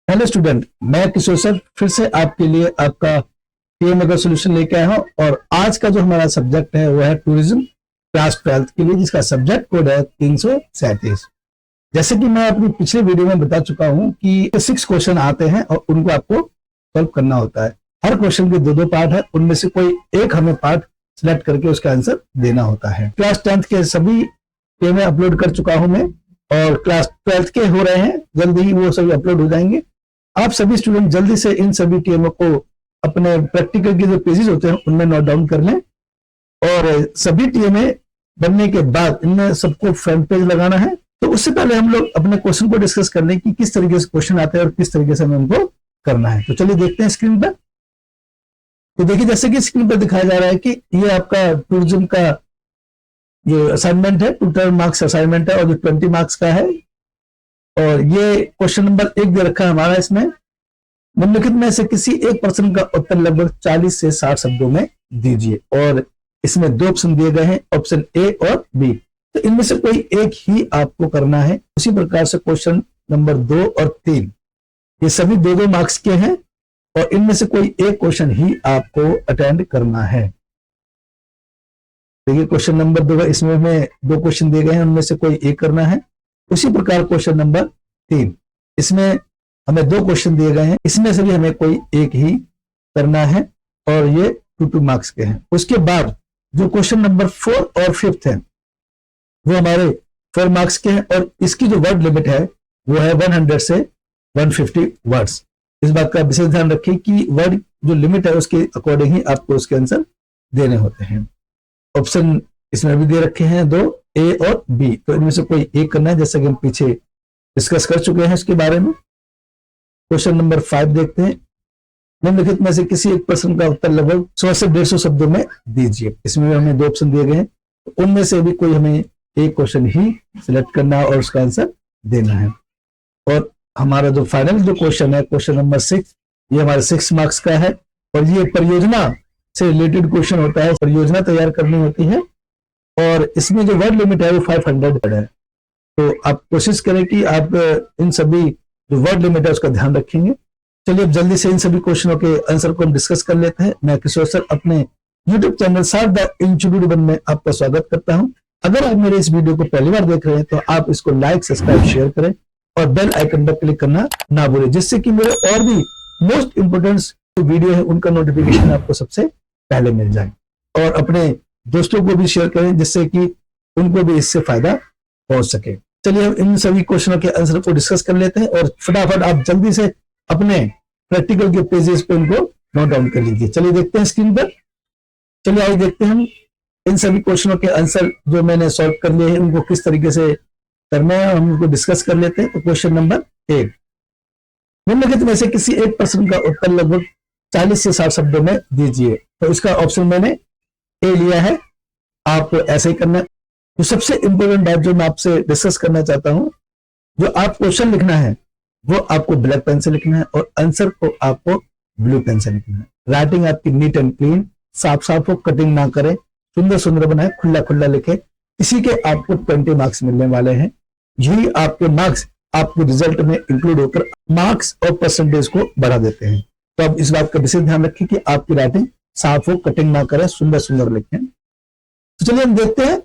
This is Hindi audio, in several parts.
हेलो स्टूडेंट, मैं किशोर सर फिर से आपके लिए आपका पीएमए का सोल्यूशन लेके आया हूं। और आज का जो हमारा सब्जेक्ट है वो है टूरिज्म क्लास 12th के लिए, जिसका सब्जेक्ट कोड है 337। जैसे कि मैं अपनी पिछले वीडियो में बता चुका हूं कि 6 क्वेश्चन आते हैं और उनको आपको सॉल्व करना होता है। हर क्वेश्चन के दो पार्ट है, उनमें से कोई एक हमें पार्ट सिलेक्ट करके उसका आंसर देना होता है। क्लास 10th के सभी पीएमए अपलोड कर चुका हूं मैं, और क्लास 12th के हो रहे हैं, जल्दी ही वो सभी अपलोड हो जाएंगे। आप सभी स्टूडेंट जल्दी से इन सभी टीएमओ को अपने प्रैक्टिकल के जो पेजेस होते हैं उनमें नोट डाउन कर लें, और सभी टीएमए बनने के बाद इनमें सबको फ्रंट पेज लगाना है। तो उससे पहले हम लोग अपने क्वेश्चन को डिस्कस कर लें कि किस तरीके से क्वेश्चन आते हैं और किस तरीके से हमें उनको करना है। तो चलिए देखते हैं स्क्रीन पर। तो देखिए, जैसे कि स्क्रीन पर दिखाया जा रहा है कि ये आपका टूरिज्म का जो असाइनमेंट है, 2 मार्क्स असाइनमेंट है और जो 20 मार्क्स का है। और ये क्वेश्चन नंबर 1 दे रखा है हमारा। इसमें निम्नलिखित में से किसी एक प्रश्न का उत्तर लगभग 40 से 60 शब्दों में दीजिए। और इसमें 2 ऑप्शन दिए गए हैं, ऑप्शन ए और बी। तो इनमें से कोई एक ही आपको करना है। उसी प्रकार से क्वेश्चन नंबर 2 और 3 ये सभी 2 मार्क्स के हैं, और इनमें से कोई एक क्वेश्चन ही आपको अटेंड करना है। देखिए, क्वेश्चन नंबर 2 इसमें हमें 2 क्वेश्चन दिए गए हैं, उनमें से कोई एक करना है। उसी प्रकार क्वेश्चन नंबर 3 इसमें हमें 2 क्वेश्चन दिए गए हैं, इसमें से भी हमें कोई एक ही करना है, और ये 2 मार्क्स के हैं। उसके बाद जो क्वेश्चन नंबर 4 और 5 है वो हमारे 4 मार्क्स के हैं, और इसकी जो वर्ड लिमिट है वो है 100 से 150 वर्ड्स। इस बात का विशेष ध्यान रखिए कि वर्ड जो लिमिट है उसके अकॉर्डिंग ही आपको उसके आंसर देने होते हैं। ऑप्शन इसमें भी दे रखे हैं 2, ए और बी। तो इनमें से कोई एक करना है, जैसे कि हम पीछे डिस्कस कर चुके हैं इसके बारे में। क्वेश्चन नंबर 5 देखते हैं। निम्नलिखित में से किसी एक प्रश्न का उत्तर लगभग 100 से 150 शब्दों में दीजिए। इसमें हमें 2 ऑप्शन दिए गए हैं, तो उनमें से भी कोई हमें एक क्वेश्चन ही सिलेक्ट करना है और उसका आंसर देना है। और हमारा जो फाइनल जो क्वेश्चन है, क्वेश्चन नंबर 6, ये हमारे 6 मार्क्स का है, और ये परियोजना से रिलेटेड क्वेश्चन होता है। परियोजना तैयार करनी होती है, और इसमें जो वर्ड लिमिट है वो 500 है। तो आप कोशिश करें कि आप इन सभी जो वर्ड लिमिट है उसका ध्यान रखेंगे। चलिए अब जल्दी से इन सभी क्वेश्चनों के आंसर को हम डिस्कस कर लेते हैं। मैं किशोर सर अपने YouTube चैनल सार द इंस्टीट्यूट में आपका स्वागत करता हूं। अगर आप मेरे इस वीडियो को पहली बार देख रहे हैं तो आप इसको लाइक, सब्सक्राइब, शेयर करें और बेल आइकन पर क्लिक करना ना भूलें, जिससे कि मेरे और भी मोस्ट इंपोर्टेंट वीडियो है उनका नोटिफिकेशन आपको सबसे पहले मिल जाए। और अपने दोस्तों को भी शेयर करें, जिससे कि उनको भी इससे फायदा पहुंच सके। चलिए हम इन सभी क्वेश्चनों के आंसर को डिस्कस कर लेते हैं, और फटाफट आप जल्दी से अपने प्रैक्टिकल के पेजेस पे इनको नोट डाउन कर लीजिए। चलिए देखते हैं स्क्रीन पर। चलिए आइए देखते हैं हम इन सभी क्वेश्चनों के आंसर जो मैंने सॉल्व कर लिए हैं उनको किस तरीके से करना है, हम उनको डिस्कस कर लेते हैं। तो क्वेश्चन नंबर 1, निम्नलिखित में से किसी एक प्रश्न का उत्तर लगभग 40 से 60 शब्दों में दीजिए। तो इसका ऑप्शन मैंने ए लिया है, आप ऐसे ही करना। तो सबसे इंपॉर्टेंट बात जो मैं आपसे डिस्कस करना चाहता हूं, जो आप क्वेश्चन लिखना है वो आपको ब्लैक पेन से लिखना है, और आंसर को आपको ब्लू पेन से लिखना है। राइटिंग आपकी नीट एंड क्लीन, साफ साफ हो, कटिंग ना करें, सुंदर सुंदर बनाए, खुला खुला लिखे। इसी के आपको 20 मार्क्स मिलने वाले हैं। यही आपके मार्क्स आपके रिजल्ट में इंक्लूड होकर मार्क्स और परसेंटेज को बढ़ा देते हैं। तो अब इस बात का विशेष ध्यान रखिए कि आपकी राइटिंग साफ हो, कटिंग ना करें, सुंदर सुंदर लिखें। तो चलिए हम देखते हैं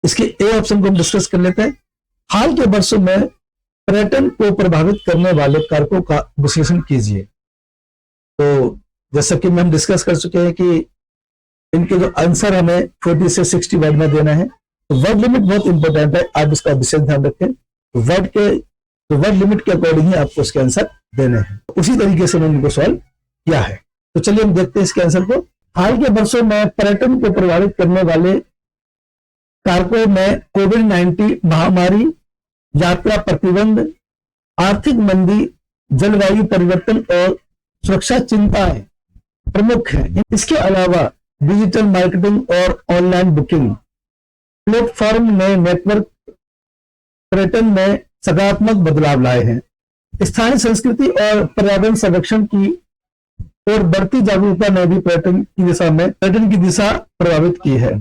इसके ए ऑप्शन को हम डिस्कस कर लेते हैं। हाल के वर्षों में पर्यटन को प्रभावित करने वाले कारकों का विश्लेषण कीजिए। तो जैसा कि हम डिस्कस कर चुके हैं कि इनके जो आंसर हमें 40 से 60 वर्ड में देना है। तो वर्ड लिमिट बहुत इंपॉर्टेंट है, आप इसका विशेष ध्यान रखें। तो वर्ड लिमिट के अकॉर्डिंग ही आपको इसके आंसर देने हैं। तो उसी तरीके से मैंने इनको सॉल्व किया है। तो चलिए हम देखते हैं इसके आंसर को। हाल के वर्षों में पर्यटन को प्रभावित करने वाले कारकों में कोविड-19 महामारी, यात्रा प्रतिबंध, आर्थिक मंदी, जलवायु परिवर्तन और सुरक्षा चिंताएं प्रमुख हैं। इसके अलावा डिजिटल मार्केटिंग और ऑनलाइन बुकिंग प्लेटफॉर्म ने नेटवर्क पर्यटन में सकारात्मक बदलाव लाए हैं। स्थानीय संस्कृति और पर्यावरण संरक्षण की और बढ़ती जागरूकता ने भी पर्यटन की दिशा प्रभावित की है।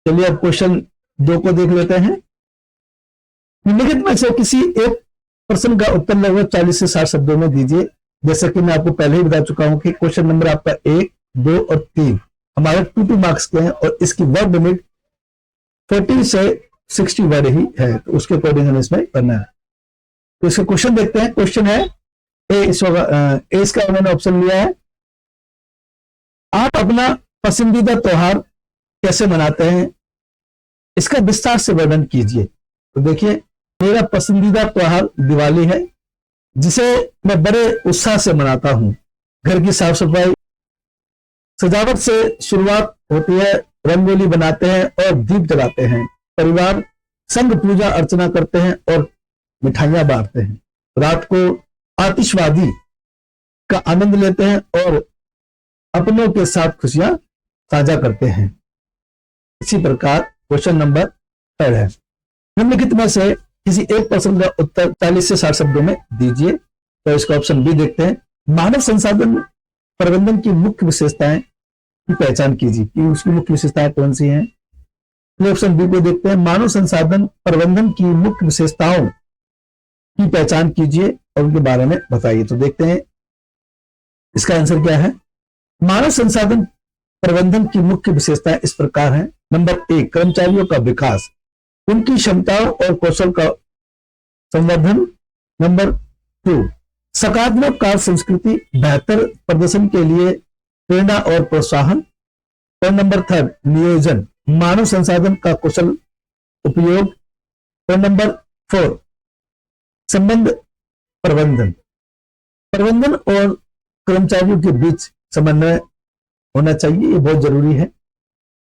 चलिए अब क्वेश्चन 2 को देख लेते हैं। निम्नलिखित में से किसी एक प्रश्न का उत्तर लगभग 40 से 60 शब्दों में दीजिए। जैसा कि मैं आपको पहले ही बता चुका हूं कि क्वेश्चन नंबर आपका 1, 2 और 3 हमारे 2 मार्क्स के हैं और इसकी वर्ड लिमिट 40 से 60 वर्ड ही है, तो उसके अकॉर्डिंग हमें इसमें करना है। तो इसका क्वेश्चन देखते हैं। क्वेश्चन है ए, इसका मैंने ऑप्शन लिया है, आप अपना पसंदीदा त्योहार कैसे मनाते हैं, इसका विस्तार से वर्णन कीजिए। तो देखिए, मेरा पसंदीदा त्योहार दिवाली है, जिसे मैं बड़े उत्साह से मनाता हूं। घर की साफ सफाई, सजावट से शुरुआत होती है, रंगोली बनाते हैं और दीप जलाते हैं। परिवार संग पूजा अर्चना करते हैं और मिठाइयां बांटते हैं। रात को आतिशबाजी का आनंद लेते हैं और अपनों के साथ खुशियां साझा करते हैं। इसी प्रकार क्वेश्चन नंबर 3 है, निम्नलिखित में से किसी एक प्रश्न का उत्तर 40 से 60 शब्दों में दीजिए। तो इसका ऑप्शन बी देखते हैं, मानव संसाधन प्रबंधन की मुख्य विशेषताएं की पहचान कीजिए कि उसकी मुख्य विशेषताएं कौन सी हैं। ऑप्शन बी को देखते हैं, मानव संसाधन प्रबंधन की मुख्य विशेषताओं की पहचान कीजिए और उनके बारे में बताइए। तो देखते हैं इसका आंसर क्या है। मानव संसाधन प्रबंधन की मुख्य विशेषताएं इस प्रकार हैं। नंबर 1, कर्मचारियों का विकास, उनकी क्षमताओं और कौशल का संवर्धन। नंबर 2, सकारात्मक कार्य संस्कृति, बेहतर प्रदर्शन के लिए प्रेरणा और प्रोत्साहन। और नंबर 3, नियोजन, मानव संसाधन का कुशल उपयोग। और नंबर 4, संबंध प्रबंधन, प्रबंधन और कर्मचारियों के बीच समन्वय होना चाहिए, ये बहुत जरूरी है।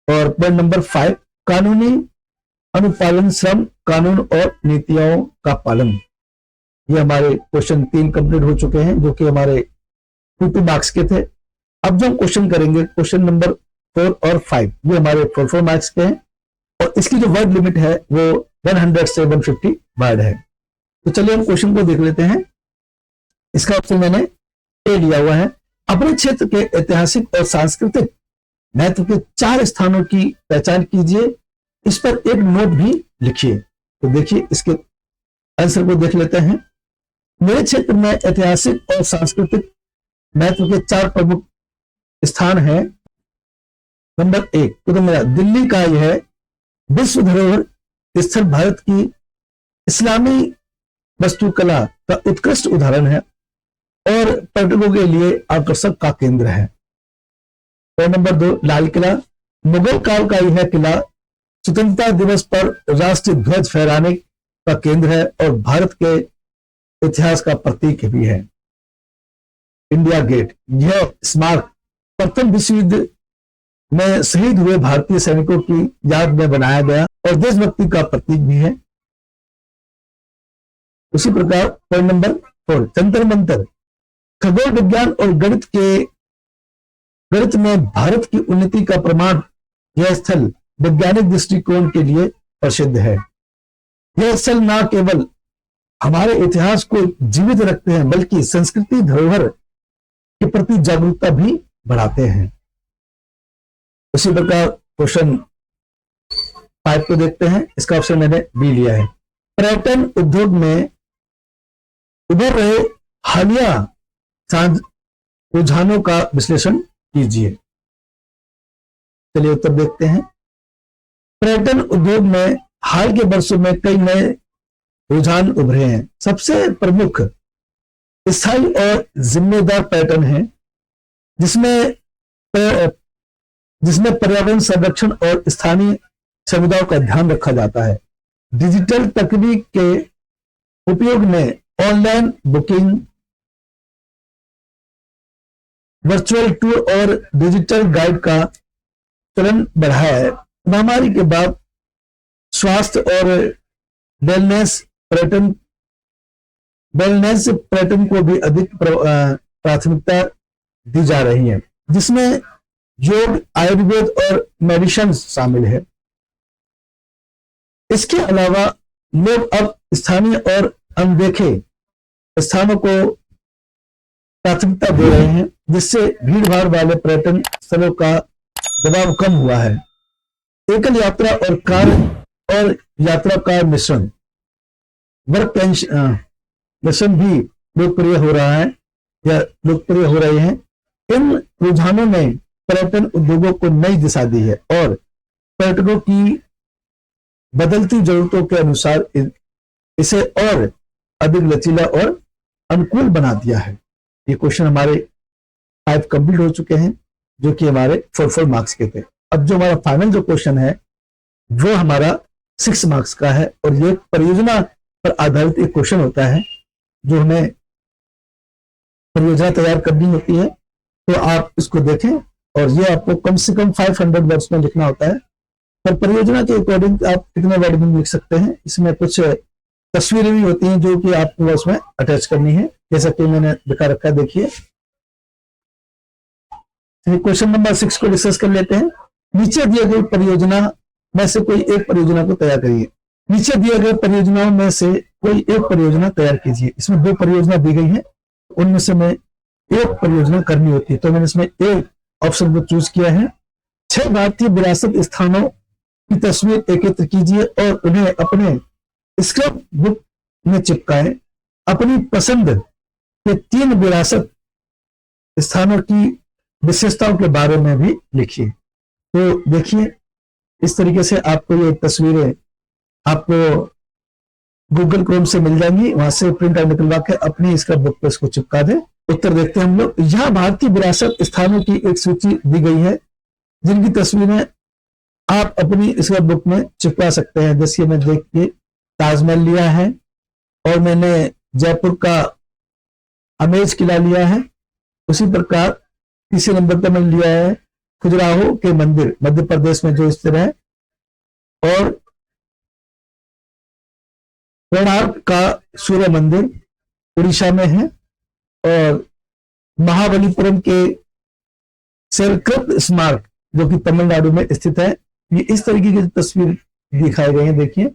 और पॉइंट नंबर 5, कानूनी अनुपालन, श्रम कानून और नीतियों का पालन। ये हमारे क्वेश्चन 3 कंप्लीट हो चुके हैं, जो कि हमारे 2 मार्क्स के थे। अब जो हम क्वेश्चन करेंगे, क्वेश्चन नंबर 4 और 5, ये हमारे 4 मार्क्स के हैं और इसकी जो वर्ड लिमिट है वो 100 से 150 वर्ड है। तो चलिए हम क्वेश्चन को देख लेते हैं। इसका ऑप्शन मैंने ए लिया हुआ है, अपने क्षेत्र के ऐतिहासिक और सांस्कृतिक महत्व के 4 स्थानों की पहचान कीजिए, इस पर एक नोट भी लिखिए। तो देखिए इसके आंसर को देख लेते हैं। मेरे क्षेत्र में ऐतिहासिक और सांस्कृतिक महत्व के 4 प्रमुख स्थान हैं। नंबर 1 तो मेरा दिल्ली का यह विश्व धरोहर स्थल भारत की इस्लामी वास्तुकला का उत्कृष्ट उदाहरण है और पर्यटकों के लिए आकर्षक का केंद्र है। और नंबर 2, लाल किला, मुगल काल का यह किला स्वतंत्रता दिवस पर राष्ट्रीय ध्वज फहराने का केंद्र है और भारत के इतिहास का प्रतीक भी है। इंडिया गेट, यह स्मारक प्रथम विश्व युद्ध में शहीद हुए भारतीय सैनिकों की याद में बनाया गया और देशभक्ति का प्रतीक भी है। उसी प्रकार पॉइंट नंबर 4, जंतर मंतर, खगोल विज्ञान और गणित में भारत की उन्नति का प्रमाण। यह स्थल वैज्ञानिक दृष्टिकोण के लिए प्रसिद्ध है। यह स्थल न केवल हमारे इतिहास को जीवित रखते हैं बल्कि संस्कृति धरोहर के प्रति जागरूकता भी बढ़ाते हैं। उसी प्रकार क्वेश्चन 5 को देखते हैं। इसका ऑप्शन मैंने बी लिया है, पर्यटन उद्योग में उभर रहे हालिया रुझानों का विश्लेषण कीजिए। चलिए उत्तर देखते हैं। पर्यटन उद्योग में हाल के वर्षों में कई नए रुझान उभरे हैं। सबसे प्रमुख स्थायी और जिम्मेदार पर्यटन है, जिसमें पर्यावरण संरक्षण और स्थानीय समुदायों का ध्यान रखा जाता है। डिजिटल तकनीक के उपयोग में ऑनलाइन बुकिंग, वर्चुअल टूर और डिजिटल गाइड का चलन बढ़ा है। महामारी के बाद स्वास्थ्य और वेलनेस पर्यटन को भी अधिक प्राथमिकता दी जा रही है, जिसमें योग, आयुर्वेद और मेडिसिन शामिल है। इसके अलावा लोग अब स्थानीय और अनदेखे स्थानों को प्राथमिकता दे रहे हैं, जिससे भीड़भाड़ वाले पर्यटन स्थलों का दबाव कम हुआ है। एकल यात्रा और कार और यात्रा का मिश्रण, दर्शन भी लोकप्रिय हो रहा है या लोकप्रिय हो रहे हैं। इन रुझानों ने पर्यटन उद्योगों को नई दिशा दी है और पर्यटकों की बदलती जरूरतों के अनुसार इसे और अधिक लचीला और अनुकूल बना दिया है। ये क्वेश्चन हमारे 5 कंप्लीट हो चुके हैं, जो कि हमारे 4 मार्क्स के थे। अब जो हमारा फाइनल जो क्वेश्चन है वो हमारा 6 मार्क्स का है, और ये परियोजना पर आधारित एक क्वेश्चन होता है। जो हमें परियोजना तैयार करनी होती है तो आप इसको देखें, और ये आपको कम से कम 500 वर्ड्स में लिखना होता है। पर परियोजना के अकॉर्डिंग आप कितने वर्ड में लिख सकते हैं। इसमें कुछ तस्वीरें भी होती हैं जो कि आपको उसमें अटैच करनी है, जैसा कि मैंने दिखा रखा है। देखिए, क्वेश्चन नंबर 6 को डिस्कस कर लेते हैं। नीचे दिए गए परियोजना में से कोई एक परियोजना को तैयार करिए। नीचे दिए गए परियोजनाओं में से कोई एक परियोजना तैयार कीजिए। इसमें 2 परियोजना दी गई है, उनमें से मैं एक परियोजना करनी होती है, तो मैंने इसमें एक ऑप्शन को चूज किया है। 6 भारतीय विरासत स्थानों की तस्वीर एकत्र कीजिए और उन्हें अपने स्क्रैप बुक में चिपकाएं। अपनी पसंद के 3 विरासत स्थानों की विशेषताओं के बारे में भी लिखिए। तो देखिए, इस तरीके से आपको ये तस्वीरें आपको गूगल क्रोम से मिल जाएंगी, वहां से प्रिंट आउट निकलवा के अपनी स्क्रैप बुक पे इसको चिपका दें। उत्तर देखते हैं हम लोग। यहाँ भारतीय विरासत स्थानों की एक सूची दी गई है जिनकी तस्वीरें आप अपनी स्क्रैप बुक में चिपका सकते हैं। जैसे मैं देख के ताजमहल लिया है, और मैंने जयपुर का अमेज किला लिया है। उसी प्रकार तीसरे नंबर पर मैंने लिया है खजुराहो के मंदिर, मध्य प्रदेश में जो स्थित है, और कोणार्क का सूर्य मंदिर उड़ीसा में है, और महाबलीपुरम के सेलकृत स्मारक जो कि तमिलनाडु में स्थित है। ये इस तरीके की तस्वीर दिखाई गई है, देखिए।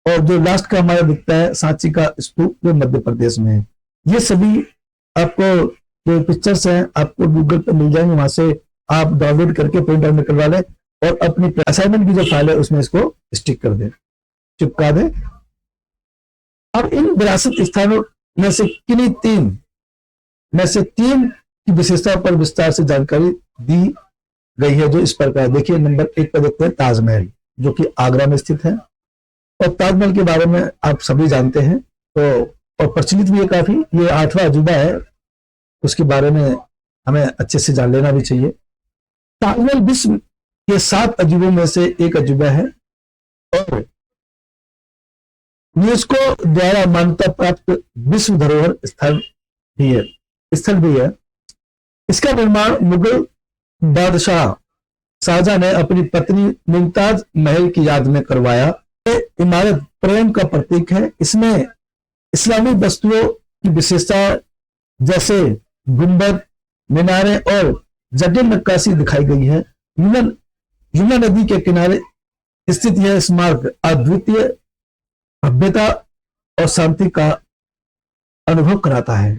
और जो लास्ट का हमारा दिखता है सांची का स्तूप, जो मध्य प्रदेश में है। ये सभी आपको जो पिक्चर्स हैं आपको गूगल पर मिल जाएंगे, वहां से आप डाउनलोड करके प्रिंट आउट निकलवा लें और अपनी असाइनमेंट की जो फाइल है उसमें इसको स्टिक कर दें, चिपका दें। अब इन विरासत स्थानों में से किन्हीं 3 में से 3 की विशेषताओं पर विस्तार से जानकारी दी गई है, जो इस प्रकार। देखिए, नंबर 1 पर देखते हैं ताजमहल, जो कि आगरा में स्थित है। और ताजमहल के बारे में आप सभी जानते हैं, तो और प्रचलित भी है काफी। ये 8वां अजूबा है, उसके बारे में हमें अच्छे से जान लेना भी चाहिए। ताजमहल विश्व के 7 अजूबों में से एक अजूबा है और यूनेस्को द्वारा मान्यता प्राप्त विश्व धरोहर स्थल भी है। इसका निर्माण मुगल बादशाह शाहजहां ने अपनी पत्नी मुमताज महल की याद में करवाया। ये इमारत प्रेम का प्रतीक है। इसमें इस्लामी वस्तुओं की विशेषता जैसे गुंबद, मीनारें और जटिल नक्काशी दिखाई गई है। यमुना नदी के किनारे स्थित यह स्मारक अद्वितीय भव्यता और शांति का अनुभव कराता है।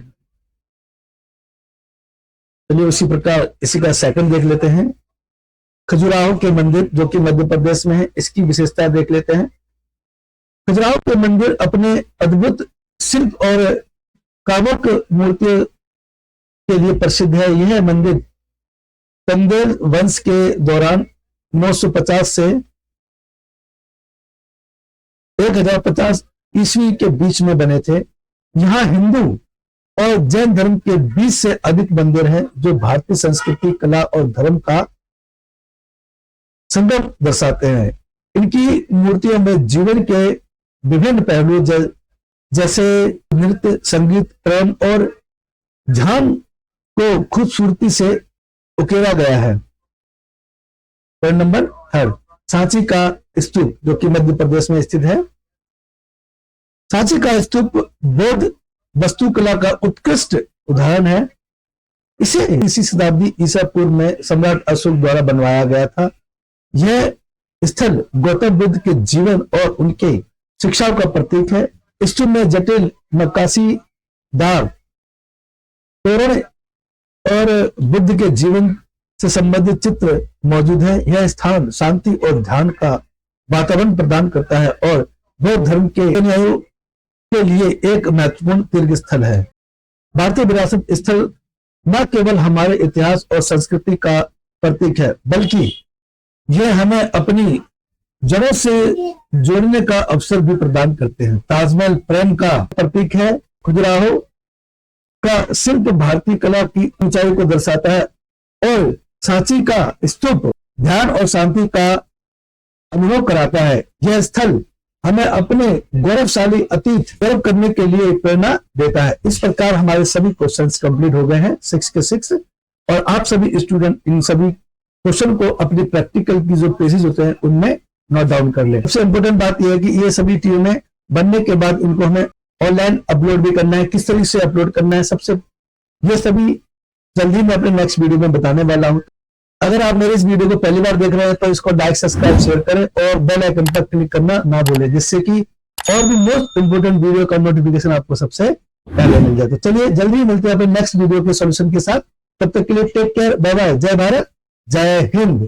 चलिए उसी प्रकार इसी का सेकंड देख लेते हैं। खजुराहो के मंदिर, जो कि मध्य प्रदेश में है, इसकी विशेषता देख लेते हैं। खजुराहो के मंदिर अपने अद्भुत शिल्प और कामुक मूर्तियों के लिए प्रसिद्ध है। यह मंदिर चंदेल वंश के दौरान 950 से 1050 ईस्वी के बीच में बने थे। यहाँ हिंदू और जैन धर्म के 20 से अधिक मंदिर हैं, जो भारतीय संस्कृति, कला और धर्म का संगम दर्शाते हैं। इनकी मूर्तियों में जीवन के विभिन्न पहलू जैसे नृत्य, संगीत, प्रेम और ध्यान को खूबसूरती से उकेरा गया है। पॉइंट नंबर 3, सांची का स्तूप, जो कि मध्य प्रदेश में स्थित है। सांची का स्तूप बौद्ध वास्तुकला का उत्कृष्ट उदाहरण है। इसे इसी शताब्दी ईसा पूर्व में सम्राट अशोक द्वारा बनवाया गया था। यह स्थल गौतम बुद्ध के जीवन और उनके शिक्षाओं का प्रतीक है। स्तूप में जटिल नक्काशीदार तोरण और बुद्ध के जीवन से संबंधित चित्र मौजूद है। यह स्थान शांति और ध्यान का वातावरण प्रदान करता है और बौद्ध धर्म के अनुयायियों के लिए एक महत्वपूर्ण तीर्थ स्थल है। भारतीय विरासत स्थल न केवल हमारे इतिहास और संस्कृति का प्रतीक है, बल्कि यह हमें अपनी जड़ों से जोड़ने का अवसर भी प्रदान करते हैं। ताजमहल प्रेम का प्रतीक है। खजुराहो का शिल्प भारतीय कला की ऊंचाई को दर्शाता है और सांची का स्तूप ध्यान और शांति का अनुभव कराता है। यह स्थल हमें अपने गौरवशाली अतीत गर्व करने के लिए प्रेरणा देता है। इस प्रकार हमारे सभी क्वेश्चंस कंप्लीट हो गए हैं 6 के 6, और आप सभी स्टूडेंट इन सभी क्वेश्चन को अपने प्रैक्टिकल की जो पेजेस होते हैं उनमें नोट डाउन कर लें। सबसे इंपॉर्टेंट बात यह है कि ये सभी टीमें बनने के बाद इनको हमें ऑनलाइन अपलोड भी करना है। किस तरीके से अपलोड करना है ये सभी जल्दी मैं अपने नेक्स्ट वीडियो में बताने वाला हूं। अगर आप मेरे इस वीडियो को पहली बार देख रहे हैं तो इसको लाइक, सब्सक्राइब, शेयर करें और बेल आइकन पर क्लिक करना ना भूलें, जिससे कि और भी मोस्ट इंपोर्टेंट वीडियो का नोटिफिकेशन आपको सबसे पहले मिल जाए। तो चलिए जल्दी मिलते हैं अपने नेक्स्ट वीडियो के सॉल्यूशन के साथ। तब तक के लिए टेक केयर, बाय बाय, जय भारत, जय हिंद।